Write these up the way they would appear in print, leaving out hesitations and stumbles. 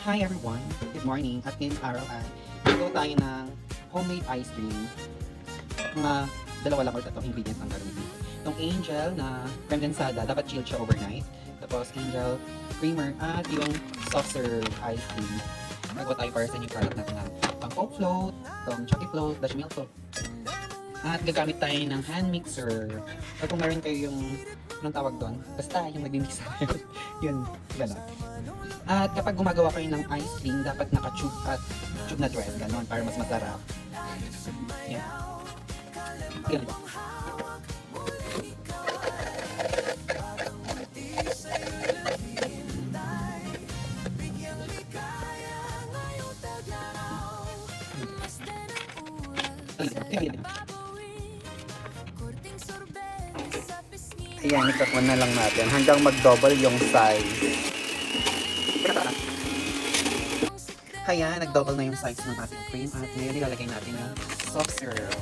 Hi everyone! Good morning! At ngayong araw ay gagawa tayo ng homemade ice cream. Mga dalawa lang or tatlong ingredients ang gagawin. Itong Angel na condensada, dapat chilled siya overnight. Tapos Angel creamer at yung soft serve ice cream. Gagawa tayo para sa new product natin na pang coke float, itong chocolate float, dash milk float. At gagamit tayo ng hand mixer. Or kung meron kayo yung anong tawag doon? Basta yung nagmimix yun, gano'n. At kapag gumagawa kayo ng ice cream, dapat naka-tube at tube na thread, gano'n, para mas masarap. Yan. Ganito. Ayan, itakwan na lang natin hanggang mag-double yung size. Kaya, nag-double na yung size ng ating cream at ngayon nilalagay natin yung soft serve.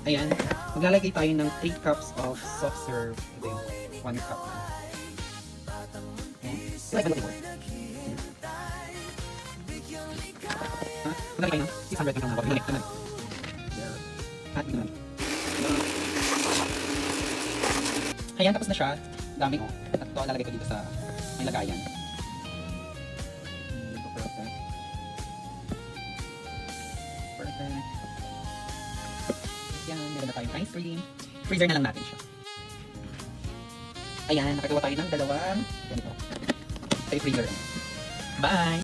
Ayan, maglalagay tayo ng 3 cups of soft serve. Ito yung 1 cup. Okay. Like ano before? Maglalagay ng 600 ng water. Ganit naman. At ito naman. Ayan, tapos na siya. Dami ko. At ito, lalagay ko dito sa may lagayan. Perfect. Yan, meron na tayong ice cream. Freezer na lang natin siya. Ayan, nakagawa tayo ng dalawang ganito. Sa freezer. Bye!